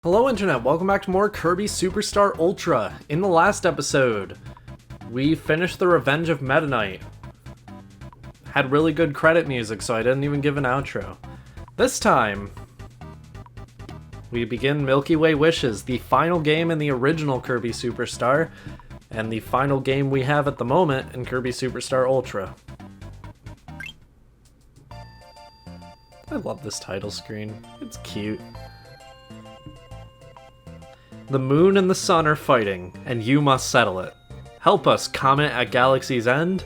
Hello Internet, welcome back to more Kirby Superstar Ultra. In the last episode, we finished the Revenge of Meta Knight. Had really good credit music, so I didn't even give an outro. This time, we begin Milky Way Wishes, the final game in the original Kirby Superstar, and the final game we have at the moment in Kirby Superstar Ultra. I love this title screen, it's cute. The moon and the sun are fighting, and you must settle it. Help us, Comet at Galaxy's End.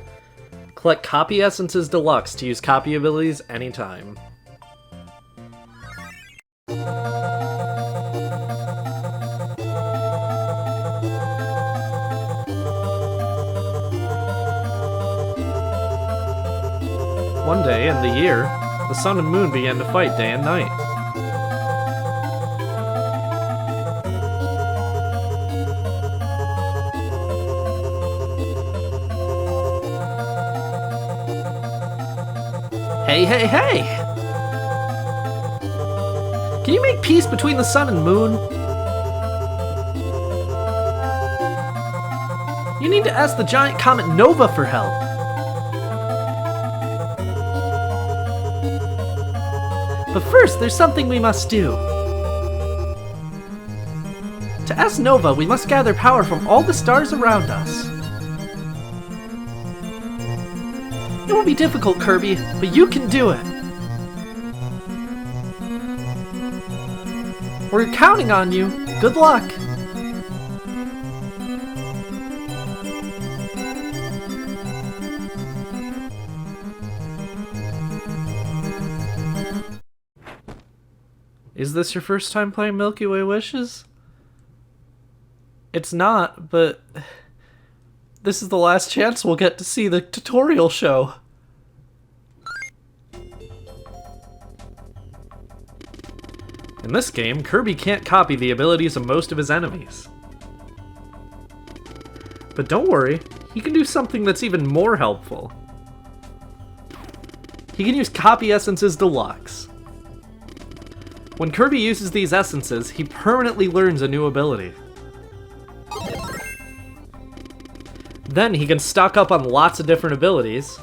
Collect Copy Essences Deluxe to use copy abilities anytime. One day in the year, the sun and moon began to fight day and night. Hey, hey, hey! Can you make peace between the sun and moon? You need to ask the giant comet Nova for help. But first, there's something we must do. To ask Nova, we must gather power from all the stars around us. It will be difficult, Kirby, but you can do it. We're counting on you. Good luck. Is this your first time playing Milky Way Wishes? It's not, but this is the last chance we'll get to see the tutorial show. In this game, Kirby can't copy the abilities of most of his enemies. But don't worry, he can do something that's even more helpful. He can use Copy Essences Deluxe. When Kirby uses these essences, he permanently learns a new ability. Then he can stock up on lots of different abilities.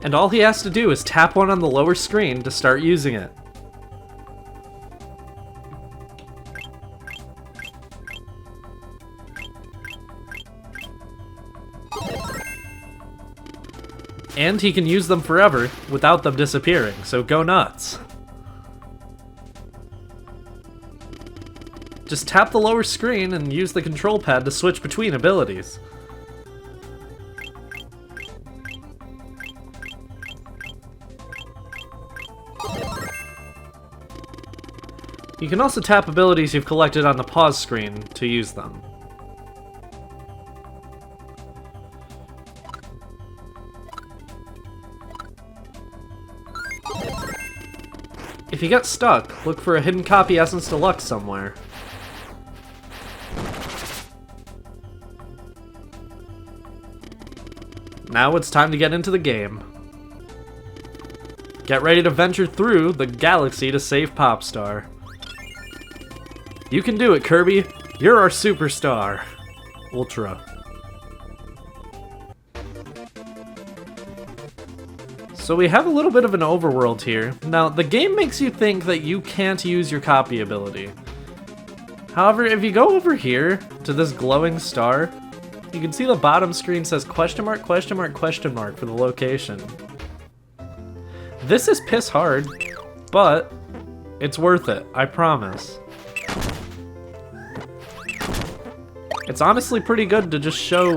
And all he has to do is tap one on the lower screen to start using it. And he can use them forever without them disappearing, so go nuts. Just tap the lower screen and use the control pad to switch between abilities. You can also tap abilities you've collected on the pause screen to use them. If you get stuck, look for a hidden Copy Essence Deluxe somewhere. Now it's time to get into the game. Get ready to venture through the galaxy to save Popstar. You can do it, Kirby. You're our superstar. Ultra. So we have a little bit of an overworld here. Now, the game makes you think that you can't use your copy ability. However, if you go over here to this glowing star, you can see the bottom screen says question mark, question mark, question mark for the location. This is piss hard, but it's worth it, I promise. It's honestly pretty good to just show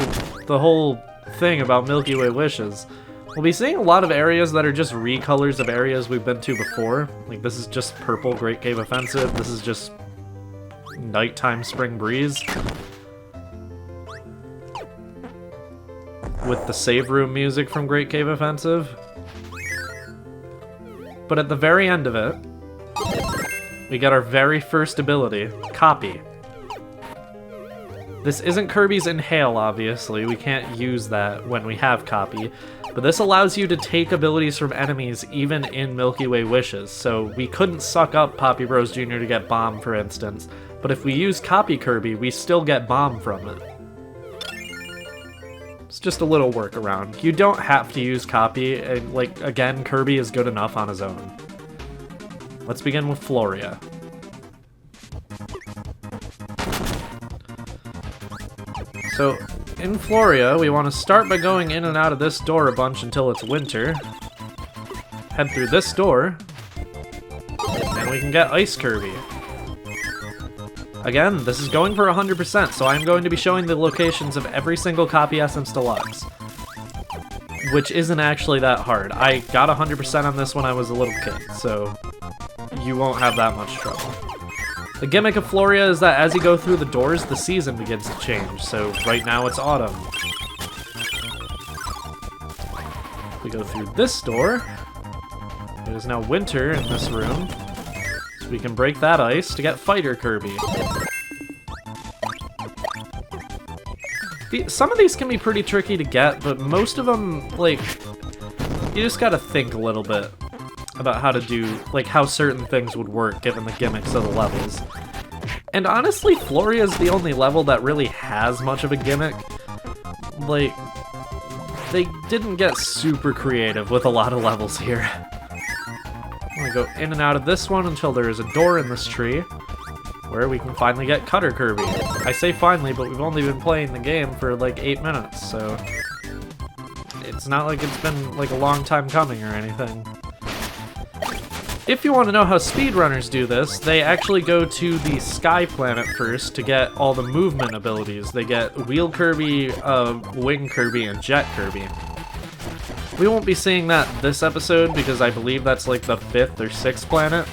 the whole thing about Milky Way Wishes. We'll be seeing a lot of areas that are just recolors of areas we've been to before. Like, this is just purple Great Cave Offensive, this is just nighttime Spring Breeze. With the save room music from Great Cave Offensive. But at the very end of it, we get our very first ability, Copy. This isn't Kirby's Inhale, obviously. We can't use that when we have Copy. But this allows you to take abilities from enemies even in Milky Way Wishes. So we couldn't suck up Poppy Bros Jr. to get Bomb, for instance. But if we use Copy Kirby, we still get Bomb from it. It's just a little workaround. You don't have to use Copy. And, like, again, Kirby is good enough on his own. Let's begin with Floria. So, in Floria, we want to start by going in and out of this door a bunch until it's winter. Head through this door, and we can get Ice Kirby. Again, this is going for 100%, so I'm going to be showing the locations of every single Copy Essence Deluxe. Which isn't actually that hard. I got 100% on this when I was a little kid, so you won't have that much trouble. The gimmick of Floria is that as you go through the doors, the season begins to change. So right now it's autumn. We go through this door. It is now winter in this room. So we can break that ice to get Fighter Kirby. Some of these can be pretty tricky to get, but most of them, like, you just gotta think a little bit about how to do, like, how certain things would work given the gimmicks of the levels. And honestly, Floria is the only level that really has much of a gimmick. Like, they didn't get super creative with a lot of levels here. I'm gonna go in and out of this one until there is a door in this tree, where we can finally get Cutter Kirby. I say finally, but we've only been playing the game for like 8 minutes, so it's not like it's been like a long time coming or anything. If you want to know how speedrunners do this, they actually go to the Sky Planet first to get all the movement abilities. They get Wheel Kirby, Wing Kirby, and Jet Kirby. We won't be seeing that this episode because I believe that's like the 5th or 6th planet,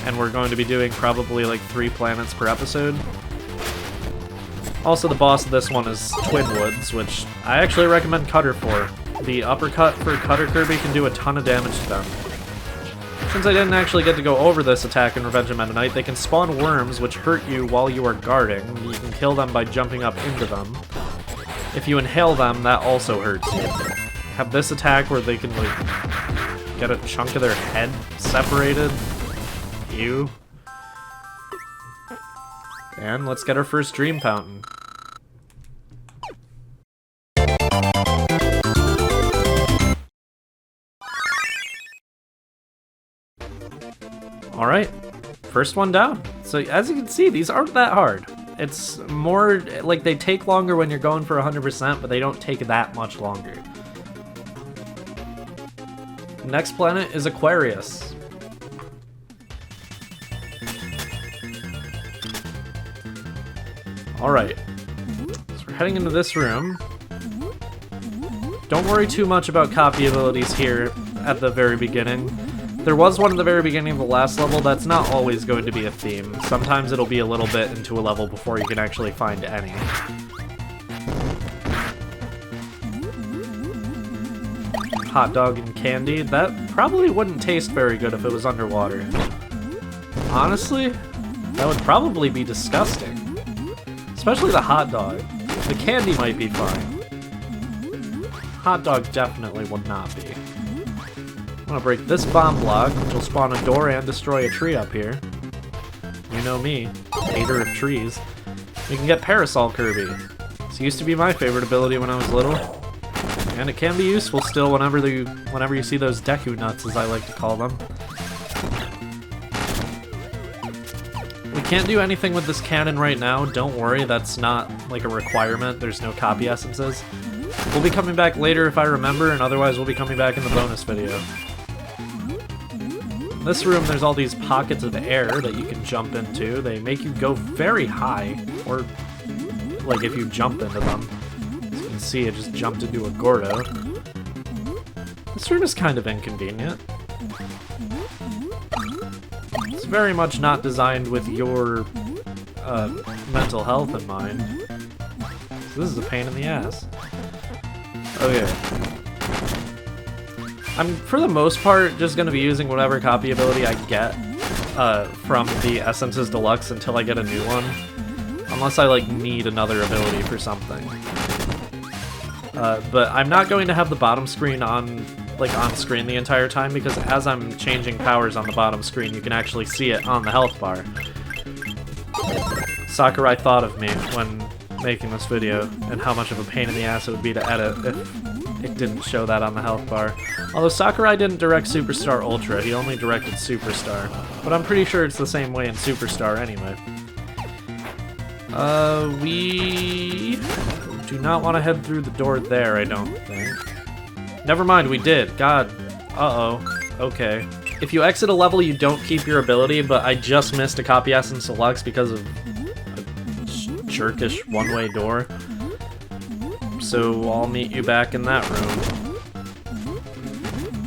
and we're going to be doing probably like 3 planets per episode. Also, the boss of this one is Twin Woods, which I actually recommend Cutter for. The uppercut for Cutter Kirby can do a ton of damage to them. Since I didn't actually get to go over this attack in Revenge of Meta Knight, they can spawn worms which hurt you while you are guarding. You can kill them by jumping up into them. If you inhale them, that also hurts you. Have this attack where they can, like, get a chunk of their head separated. Ew. And let's get our first Dream Fountain. Alright, first one down. So as you can see, these aren't that hard. It's more like they take longer when you're going for 100%, but they don't take that much longer. Next planet is Aquarius. Alright, so we're heading into this room. Don't worry too much about copy abilities here at the very beginning. There was one at the very beginning of the last level. That's not always going to be a theme. Sometimes it'll be a little bit into a level before you can actually find any. Hot dog and candy. That probably wouldn't taste very good if it was underwater. Honestly, that would probably be disgusting. Especially the hot dog. The candy might be fine. Hot dog definitely would not be. I'm gonna break this bomb block, which will spawn a door and destroy a tree up here. You know me, hater of trees. We can get Parasol Kirby. This used to be my favorite ability when I was little. And it can be useful still whenever you see those Deku nuts, as I like to call them. We can't do anything with this cannon right now. Don't worry, that's not like a requirement. There's no copy essences. We'll be coming back later if I remember, and otherwise we'll be coming back in the bonus video. In this room, there's all these pockets of air that you can jump into. They make you go very high, or like if you jump into them. As you can see, I just jumped into a Gordo. This room is kind of inconvenient. It's very much not designed with your mental health in mind. So this is a pain in the ass. Okay. I'm, for the most part, just going to be using whatever copy ability I get from the Essences Deluxe until I get a new one. Unless I, like, need another ability for something. But I'm not going to have the bottom screen on screen the entire time, because as I'm changing powers on the bottom screen, you can actually see it on the health bar. Sakurai thought of me when making this video, and how much of a pain in the ass it would be to edit if it didn't show that on the health bar. Although Sakurai didn't direct Superstar Ultra, he only directed Superstar. But I'm pretty sure it's the same way in Superstar anyway. We do not want to head through the door there, I don't think. Never mind, we did. God. Uh-oh. Okay. If you exit a level, you don't keep your ability, but I just missed a Copy Essence Deluxe because of a jerkish one-way door. So I'll meet you back in that room.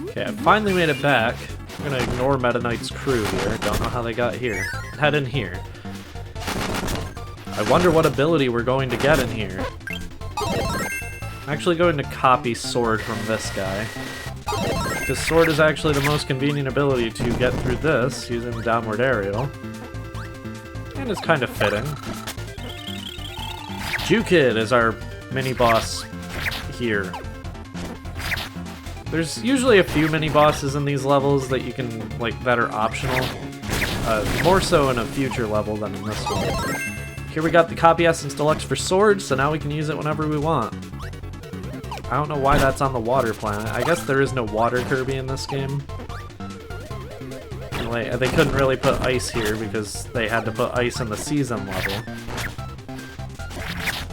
Okay, I finally made it back. I'm gonna ignore Meta Knight's crew here. Don't know how they got here. Head in here. I wonder what ability we're going to get in here. I'm actually going to copy Sword from this guy. Because Sword is actually the most convenient ability to get through this using Downward Aerial. And it's kind of fitting. Jukid is our mini-boss here. There's usually a few mini-bosses in these levels that you can, like, that are optional. More so in a future level than in this one. Here we got the Copy Essence Deluxe for Sword, so now we can use it whenever we want. I don't know why that's on the water planet. I guess there is no water Kirby in this game. Anyway, they couldn't really put ice here because they had to put ice in the season level.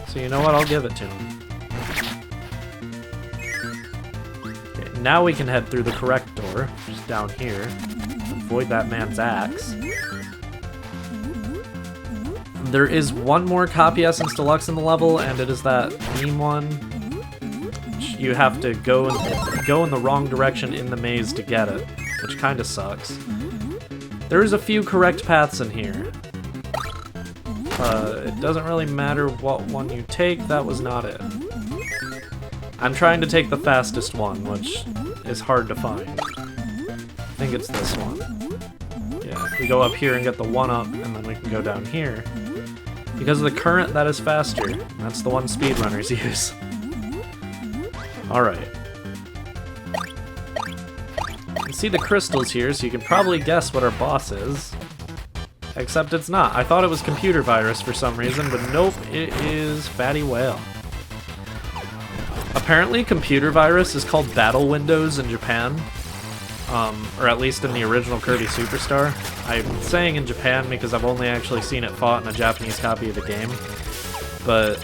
So you know what? I'll give it to him. Okay, now we can head through the correct door, just down here. Avoid that man's axe. There is one more Copy Essence Deluxe in the level, and it is that meme one. You have to go in the wrong direction in the maze to get it, which kind of sucks. There's a few correct paths in here. It doesn't really matter what one you take, that was not it. I'm trying to take the fastest one, which is hard to find. I think it's this one. Yeah, we go up here and get the 1-up, and then we can go down here. Because of the current, that is faster. That's the one speedrunners use. Alright. You can see the crystals here, so you can probably guess what our boss is. Except it's not. I thought it was Computer Virus for some reason, but nope, it is Fatty Whale. Apparently, Computer Virus is called Battle Windows in Japan. Or at least in the original Kirby Superstar. I'm saying in Japan because I've only actually seen it fought in a Japanese copy of the game. But,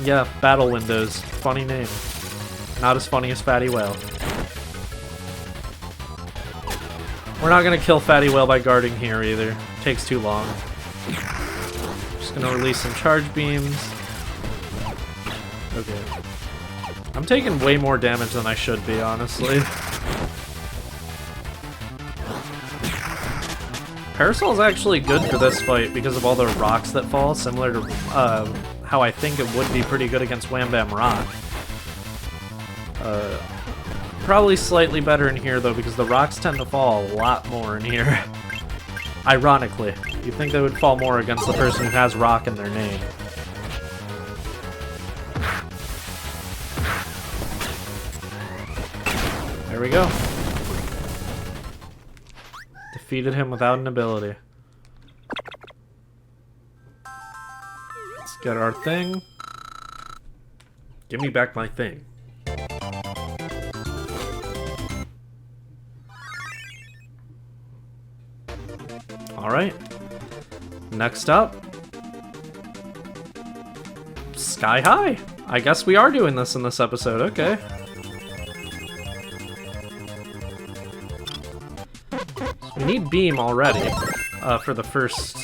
yeah, Battle Windows. Funny name. Not as funny as Fatty Whale. We're not gonna kill Fatty Whale by guarding here either. Takes too long. Just gonna release some charge beams. Okay. I'm taking way more damage than I should be, honestly. Parasol's actually good for this fight because of all the rocks that fall, similar to how I think it would be pretty good against Wham Bam Rock. Probably slightly better in here, though, because the rocks tend to fall a lot more in here. Ironically. You'd think they would fall more against the person who has rock in their name. There we go. Defeated him without an ability. Let's get our thing. Give me back my thing. Alright. Next up. Sky High. I guess we are doing this in this episode, okay. So we need Beam already for the first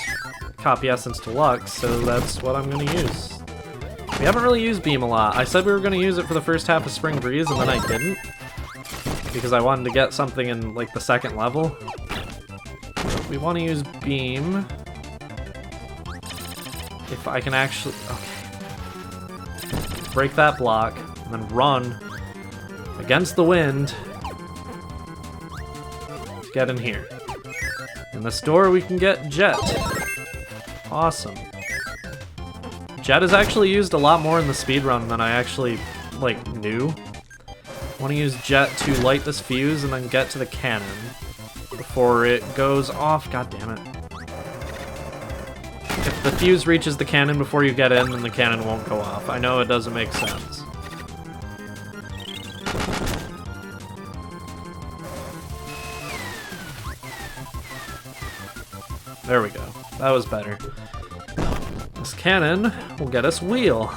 Copy Essence Deluxe, so that's what I'm going to use. We haven't really used Beam a lot. I said we were going to use it for the first half of Spring Breeze, and then I didn't. Because I wanted to get something in, like, the second level. We want to use Beam. If I can actually... Okay. Break that block, and then run against the wind. Get in here. In this door we can get Jet. Awesome. Jet is actually used a lot more in the speedrun than I actually, like, knew. I want to use Jet to light this fuse and then get to the cannon before it goes off. God damn it. If the fuse reaches the cannon before you get in, then the cannon won't go off. I know it doesn't make sense. There we go. That was better. This cannon will get us Wheel.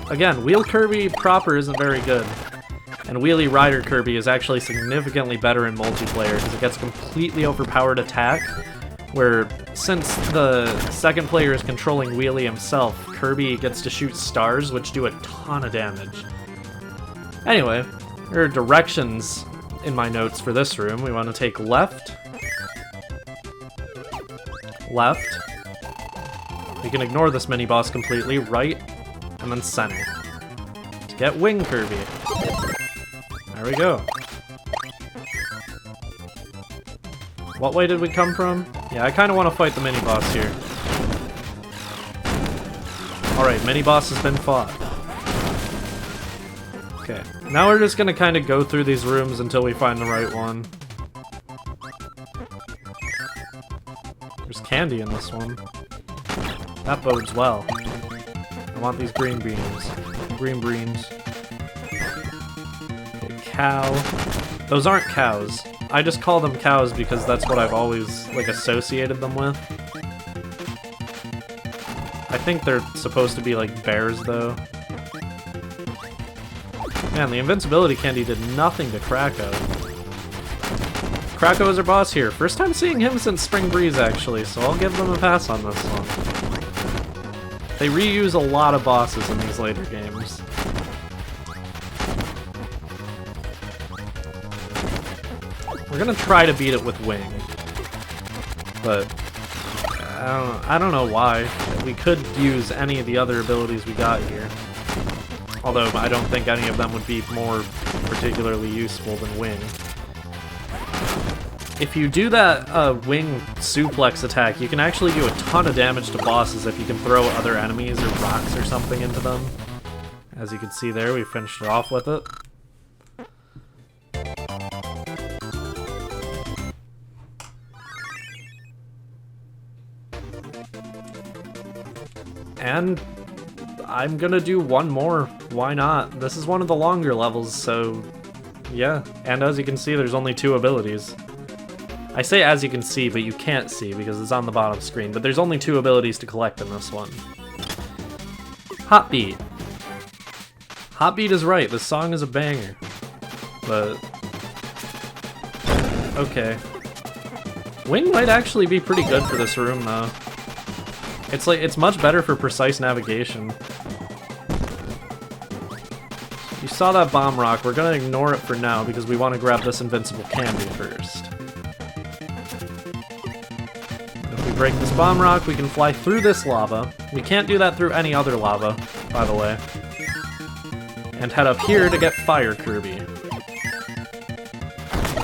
Again, Wheel Kirby proper isn't very good. And Wheelie Rider Kirby is actually significantly better in multiplayer because it gets completely overpowered attack, where since the second player is controlling Wheelie himself, Kirby gets to shoot stars, which do a ton of damage. Anyway, there are directions in my notes for this room. We want to take left. Left. We can ignore this mini-boss completely. Right. And then center. To get Wing Kirby. There we go. What way did we come from? Yeah, I kind of want to fight the mini-boss here. Alright, mini-boss has been fought. Okay, now we're just going to kind of go through these rooms until we find the right one. There's candy in this one. That bodes well. I want these green beans. Green beans. Okay, cow. Those aren't cows. I just call them cows because that's what I've always, like, associated them with. I think they're supposed to be, like, bears, though. Man, the invincibility candy did nothing to Krako. Krako is our boss here. First time seeing him since Spring Breeze, actually, so I'll give them a pass on this one. They reuse a lot of bosses in these later games. We're gonna try to beat it with Wing, but I don't know why. We could use any of the other abilities we got here. Although I don't think any of them would be more particularly useful than Wing. If you do that Wing suplex attack, you can actually do a ton of damage to bosses if you can throw other enemies or rocks or something into them. As you can see there, we finished it off with it. And I'm gonna do one more. Why not? This is one of the longer levels, so yeah. And as you can see, there's only 2 abilities. I say as you can see, but you can't see because it's on the bottom screen, but there's only 2 abilities to collect in this one. Hot Beat. Hot Beat is right, this song is a banger. But okay. Wing might actually be pretty good for this room, though. It's much better for precise navigation. You saw that bomb rock. We're gonna ignore it for now because we want to grab this invincible candy first. If we break this bomb rock, we can fly through this lava. We can't do that through any other lava, by the way. And head up here to get Fire Kirby.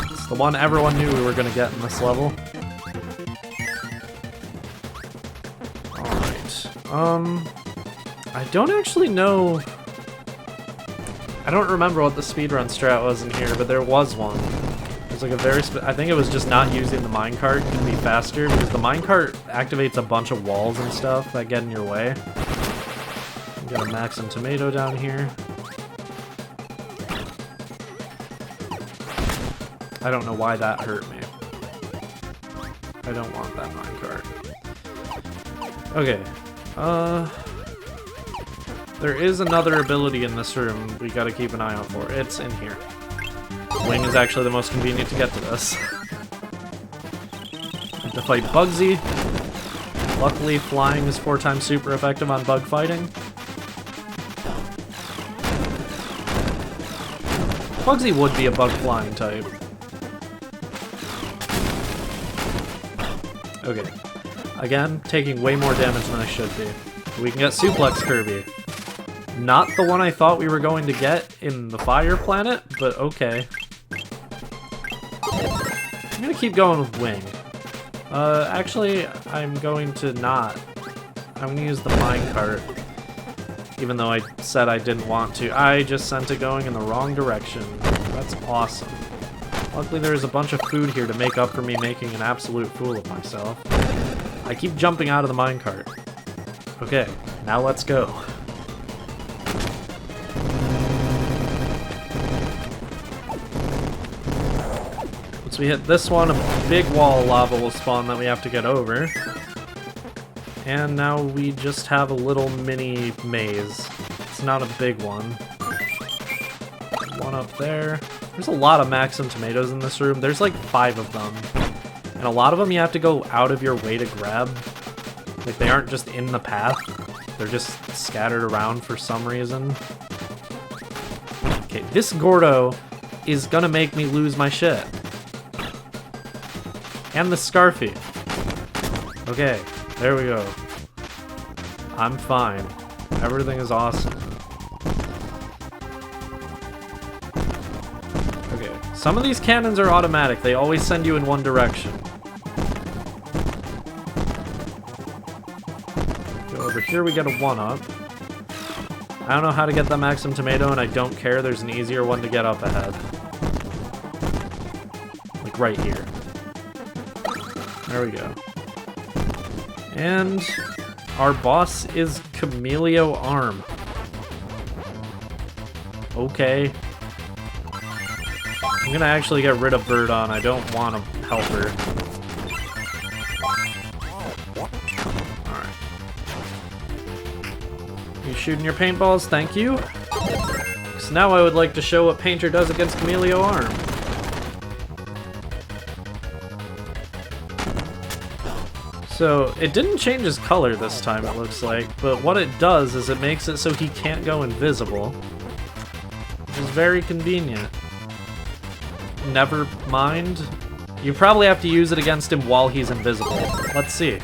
It's the one everyone knew we were gonna get in this level. I don't actually know. I don't remember what the speedrun strat was in here, but there was one. There's like a very I think it was just not using the minecart to be faster, because the minecart activates a bunch of walls and stuff that get in your way. Got a Maxim tomato down here. I don't know why that hurt me. I don't want that minecart. Okay. There is another ability in this room we gotta keep an eye out for. It's in here. Wing is actually the most convenient to get to this. Have to fight Bugsy. Luckily, flying is 4 times super effective on bug fighting. Bugsy would be a bug flying type. Okay. Again, taking way more damage than I should be. We can get Suplex Kirby. Not the one I thought we were going to get in the Fire Planet, but okay. I'm gonna keep going with Wing. Actually, I'm going to not I'm gonna use the minecart. Even though I said I didn't want to. I just sent it going in the wrong direction. That's awesome. Luckily there's a bunch of food here to make up for me making an absolute fool of myself. I keep jumping out of the minecart. Okay, now let's go. Once we hit this one, a big wall of lava will spawn that we have to get over. And now we just have a little mini maze. It's not a big one. One up there. There's a lot of Maxim tomatoes in this room. There's like 5 of them. And a lot of them you have to go out of your way to grab. Like they aren't just in the path. They're just scattered around for some reason. Okay, this Gordo is gonna make me lose my shit. And the Scarfy. Okay. There we go. I'm fine. Everything is awesome. Okay, some of these cannons are automatic. They always send you in one direction. Go over here, we get a 1-up. I don't know how to get the Maxim tomato, and I don't care. There's an easier one to get up ahead. Like right here. There we go. And our boss is Camelio Arm. Okay. I'm gonna actually get rid of Birdon. I don't want to help her. Alright. You shooting your paintballs? Thank you. So now I would like to show what Painter does against Camelio Arm. So, it didn't change his color this time, it looks like, but what it does is it makes it so he can't go invisible, which is very convenient. Never mind. You probably have to use it against him while he's invisible. Let's see.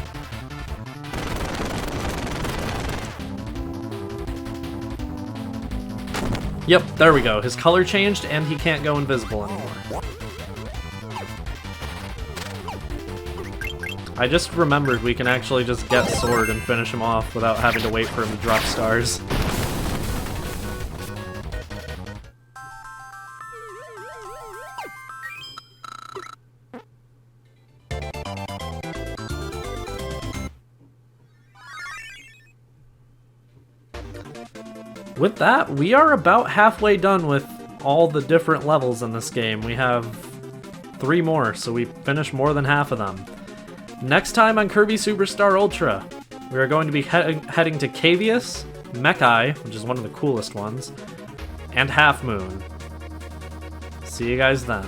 Yep, there we go. His color changed and he can't go invisible anymore. I just remembered we can actually just get Sword and finish him off without having to wait for him to drop stars. With that, we are about halfway done with all the different levels in this game. We have 3 more, so we finished more than half of them. Next time on Kirby Superstar Ultra, we are going to be heading to Cavius, Mechai, which is one of the coolest ones, and Half Moon. See you guys then.